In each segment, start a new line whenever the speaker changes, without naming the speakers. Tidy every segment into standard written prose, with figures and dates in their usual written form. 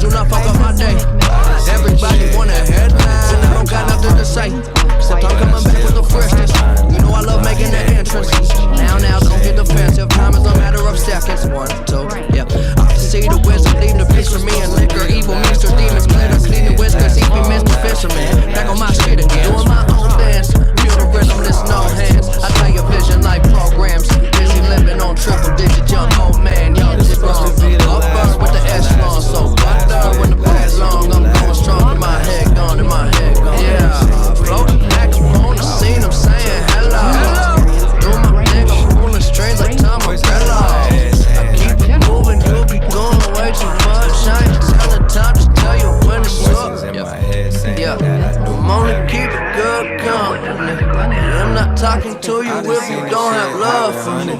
do not fuck up my day. Everybody want a headline, I don't got nothing to say. Except I'm coming back with the freshness. You know I love making the entrance. Now, don't get defensive. Time is a matter of seconds. 1, 2, yeah. I see the wisdom, leave the piece for me and liquor. Evil meester, demons, glitter, cleaning whiskers. He be Mr. Fisherman. Back on my shit again. Doing my own dance. Feel the rhythm, there's no hands. I tell your vision like programs. Busy living on triple digit, young old man, young strong. Up first with the echelon, so butter when the pad's long. I'm going strong in my head, gone in my head, gone. Yeah, floating back on the scene, I'm saying hello. Do my thing, I'm pulling strings like Tom Morello. I keep it moving, you'll be going way too much. I ain't tell the time, just tell you when it's up. Yeah, I'm only keeping good company. I'm not talking to you if you don't have love for me.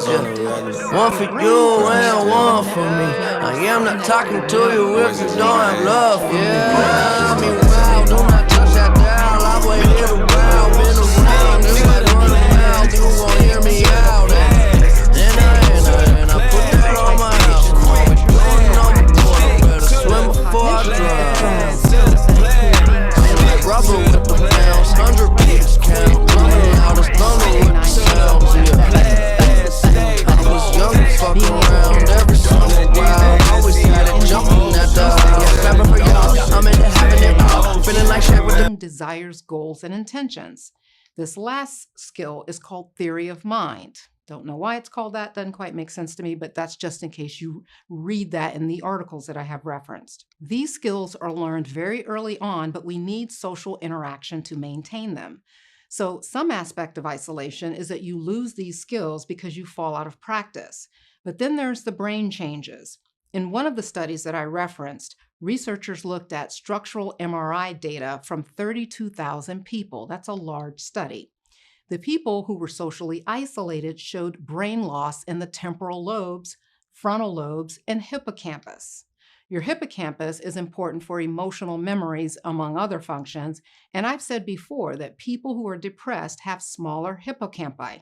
Yeah. One for you and one for me. I am not talking to you if you don't have love for me. Yeah, I mean, wow, do not touch that dial. I wait here to wow, been around. Just like running mouth, you won't hear me out. And I put that on my house. I'm always going on the board. Better swim before I drown. Rubber with the pounds, 100 beats count. Drumming loud as thunder with the sounds, yeah. I was young and fuck around every summer wild. Always had it jumping that dog. Yeah, clapping for y'all, I'm into having it all. Feeling like shit with the
desires, goals, and intentions. This last skill is called theory of mind. Don't know why it's called that, doesn't quite make sense to me, but that's just in case you read that in the articles that I have referenced. These skills are learned very early on, but we need social interaction to maintain them. So some aspect of isolation is that you lose these skills because you fall out of practice. But then there's the brain changes. In one of the studies that I referenced, researchers looked at structural MRI data from 32,000 people. That's a large study. The people who were socially isolated showed brain loss in the temporal lobes, frontal lobes, and hippocampus. Your hippocampus is important for emotional memories, among other functions, and I've said before that people who are depressed have smaller hippocampi.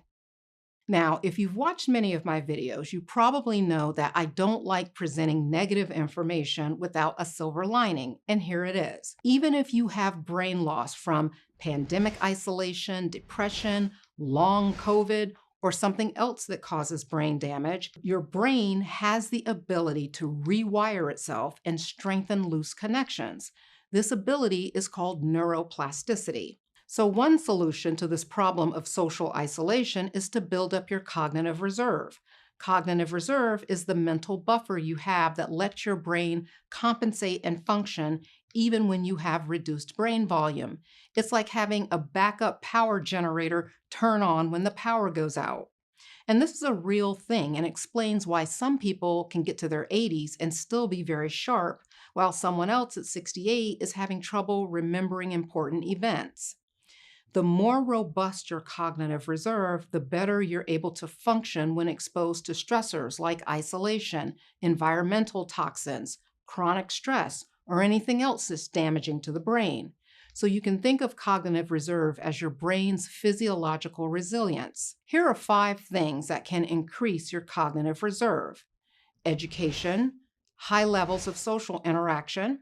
Now, if you've watched many of my videos, you probably know that I don't like presenting negative information without a silver lining, and here it is. Even if you have brain loss from pandemic isolation, depression, long COVID, or something else that causes brain damage, your brain has the ability to rewire itself and strengthen loose connections. This ability is called neuroplasticity. So one solution to this problem of social isolation is to build up your cognitive reserve. Cognitive reserve is the mental buffer you have that lets your brain compensate and function even when you have reduced brain volume. It's like having a backup power generator turn on when the power goes out. And this is a real thing and explains why some people can get to their 80s and still be very sharp, while someone else at 68 is having trouble remembering important events. The more robust your cognitive reserve, the better you're able to function when exposed to stressors like isolation, environmental toxins, chronic stress, or anything else that's damaging to the brain. So you can think of cognitive reserve as your brain's physiological resilience. Here are 5 things that can increase your cognitive reserve: education, high levels of social interaction,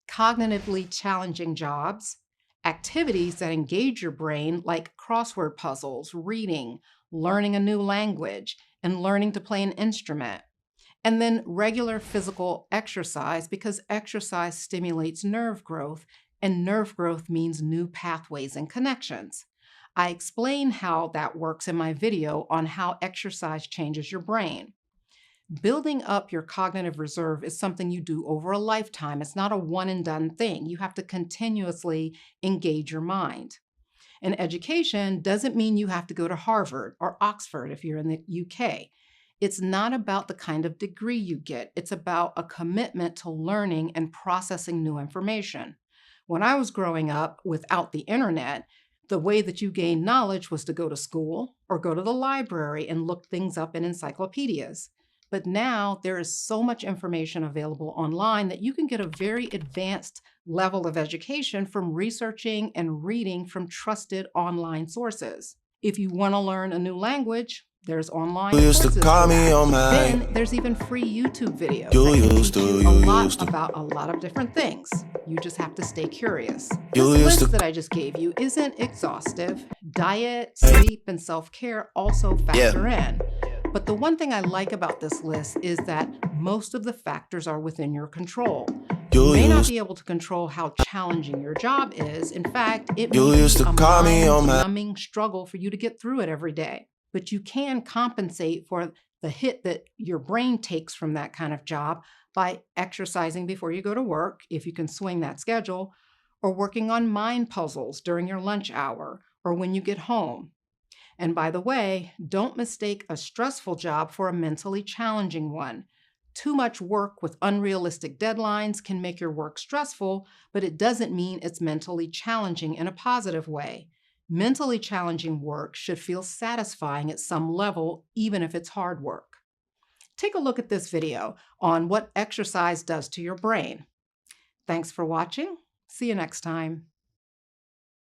cognitively challenging jobs, activities that engage your brain like crossword puzzles, reading, learning a new language, and learning to play an instrument. And then regular physical exercise, because exercise stimulates nerve growth, and nerve growth means new pathways and connections. I explain how that works in my video on how exercise changes your brain. Building up your cognitive reserve is something you do over a lifetime. It's not a one and done thing. You have to continuously engage your mind. And education doesn't mean you have to go to Harvard or Oxford if you're in the UK. It's not about the kind of degree you get. It's about a commitment to learning and processing new information. When I was growing up without the internet, the way that you gained knowledge was to go to school or go to the library and look things up in encyclopedias. But now there is so much information available online that you can get a very advanced level of education from researching and reading from trusted online sources. If you want to learn a new language, There's online
You used to
courses
call
for
me
that.
on my.
Then there's even free YouTube videos
You
that can
used
teach
to,
you
you
a lot
used to.
about a lot of different things. You just have to stay curious.
You
This
used
list
to.
that I just gave you isn't exhaustive. Diet, sleep, and self-care also factor in. But the one thing I like about this list is that most of the factors are within your control. You may not be able to control how challenging your job is. In fact, it
You
may
used
be
to
a
call me on my.
mind-numbing struggle for you to get through it every day. But you can compensate for the hit that your brain takes from that kind of job by exercising before you go to work, if you can swing that schedule, or working on mind puzzles during your lunch hour or when you get home. And by the way, don't mistake a stressful job for a mentally challenging one. Too much work with unrealistic deadlines can make your work stressful, but it doesn't mean it's mentally challenging in a positive way. Mentally challenging work should feel satisfying at some level, even if it's hard work. Take a look at this video on what exercise does to your brain. Thanks for watching. See you next time.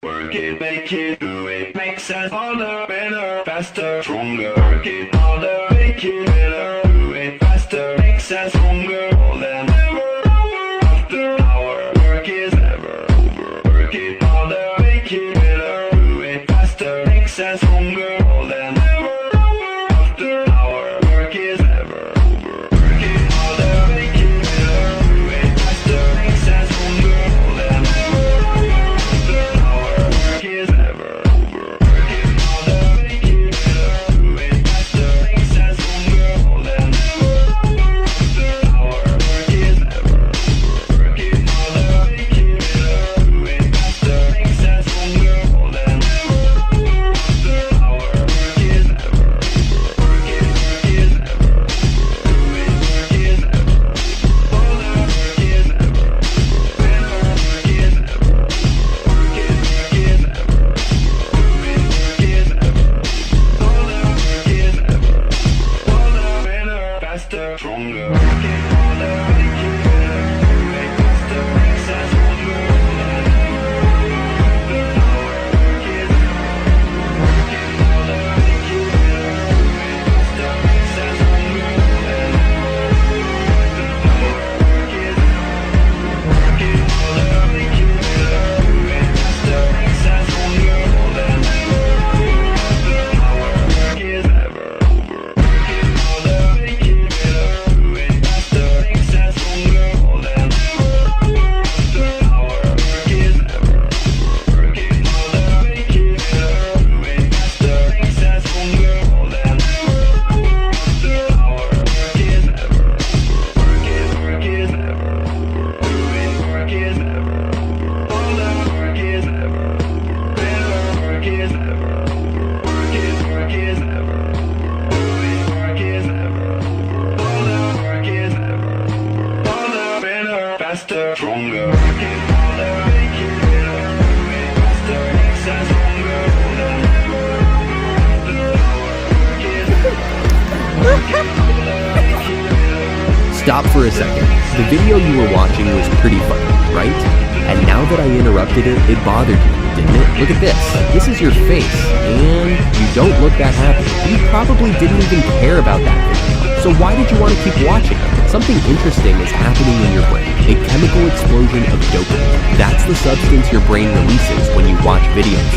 Work it, make it, do it, make sense, harder, better, faster, stronger. Work it harder, make it better, do it faster, make sense, stronger, more than ever, hour after hour. Work is never over. Work it harder, make it better, do it faster, make sense, stronger, more than ever, hour after hour. Work is never over. Work it harder, make it better, do it faster, make sense, stronger, more than ever, hour after hour. Work is never over. Work it harder, make it better, do it faster, make sense, stronger, more than ever, hour after hour. Work is never over. Work it harder, make it better, do it faster, make sense, stronger, more than ever, hour after hour. Work is never over. Work is never over. Do it. Work is never over. Harder. Work is never over. Better. Work is never over. Work is never over. Do it. Work is never over. Harder. Work is never over. Harder. Better. Faster. Stronger. Work it harder. Make it better. Do it faster. Make sense. Stronger. More than ever. After hour. Work is never over. Work it harder. Make it better. Do it faster. Make sense. Stronger. More than ever. After hour. Work is never over. Work it harder. Make it better. Do it faster. Make sense. Stronger. More than ever. After hour. Work is never over. Work it harder. Make it better. Do it faster. Make sense. Stronger. More than ever. After hour. Work is never over. Work it harder. Make it better. Do it faster. Make sense. Stronger. More than ever. After hour. Work is never over. Work is never over. Do it. Work is never over. Harder. Work is never over. Better. Work is never over. Work is never over. Do it. Work is never over. Harder. Work is never over. Harder. Better. Faster. Stronger. Work it harder. Make it better. Do it faster. Make sense. Stronger. More than ever. After hour. Work is never over. Work it harder. Make it better.
Stop for a second. The video you were watching was pretty funny, right? And now that I interrupted it, it bothered you, didn't it? Look at this. This is your face, and you don't look that happy. You probably didn't even care about that video. So why did you want to keep watching? Something interesting is happening in your brain. A chemical explosion of dopamine. That's the substance your brain releases when you watch videos.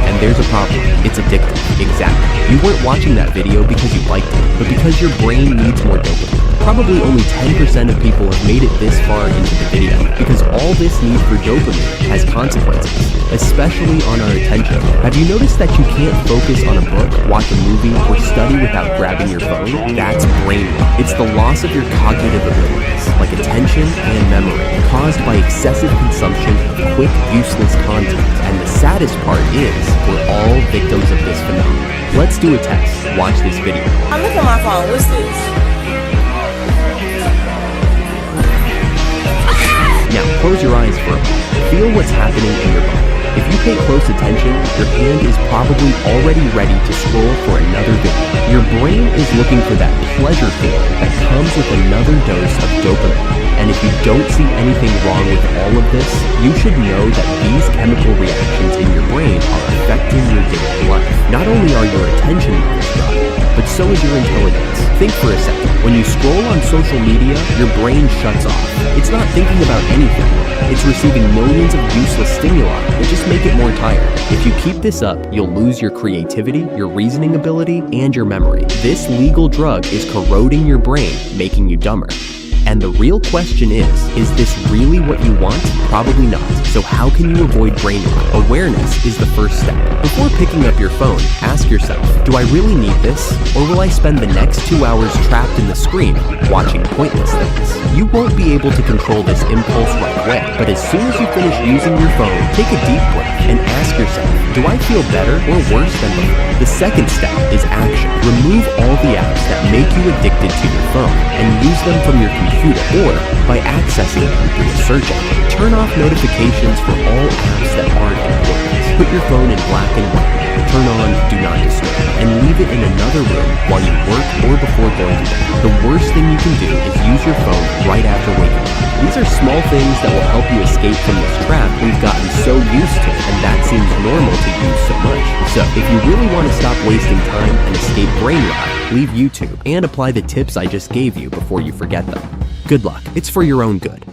And there's a problem. It's addictive. Exactly. You weren't watching that video because you liked it, but because your brain needs more dopamine. Probably only 10% of people have made it this far into the video, because all this need for dopamine has consequences, especially on our attention. Have you noticed that you can't focus on a book, watch a movie, or study without grabbing your phone? That's brain rot. It's the loss of your cognitive abilities, like attention and memory, caused by excessive consumption of quick, useless content. And the saddest part is, we're all victims of this phenomenon. Let's do a test. Watch this video.
Look at my phone. What's this?
Now, close your eyes for a moment. Feel what's happening in your body. If you pay close attention, your hand is probably already ready to scroll for another video. Your brain is looking for that pleasure feeling that comes with another dose of dopamine. And if you don't see anything wrong with all of this, you should know that these chemical reactions in your brain are affecting your daily life. Not only are your attention levels dropping, but so is your intelligence. Think for a second. When you scroll on social media, your brain shuts off. It's not thinking about anything. It's receiving millions of useless stimuli that just make it more tired. If you keep this up, you'll lose your creativity, your reasoning ability, and your memory. This legal drug is corroding your brain, making you dumber. And the real question is this really what you want? Probably not. So how can you avoid brain rot? Awareness is the first step. Before picking up your phone, ask yourself, do I really need this? Or will I spend the next 2 hours trapped in the screen, watching pointless things? You won't be able to control this impulse right away, but as soon as you finish using your phone, take a deep breath and ask yourself, do I feel better or worse than before? The second step is action. Remove all the apps that make you addicted to your phone and use them from your computer or by accessing them through a search engine. Turn off notifications for all apps that aren't important. Put your phone in black and white. Turn on Do Not Disturb and leave it in another room while you work or before going to bed. The worst thing you can do is use your phone right after waking up. These are small things that will help you escape from this trap we've gotten so used to, and that seems normal to use so much. So, if you really want to stop wasting time and escape brain rot, leave YouTube and apply the tips I just gave you before you forget them. Good luck. It's for your own good.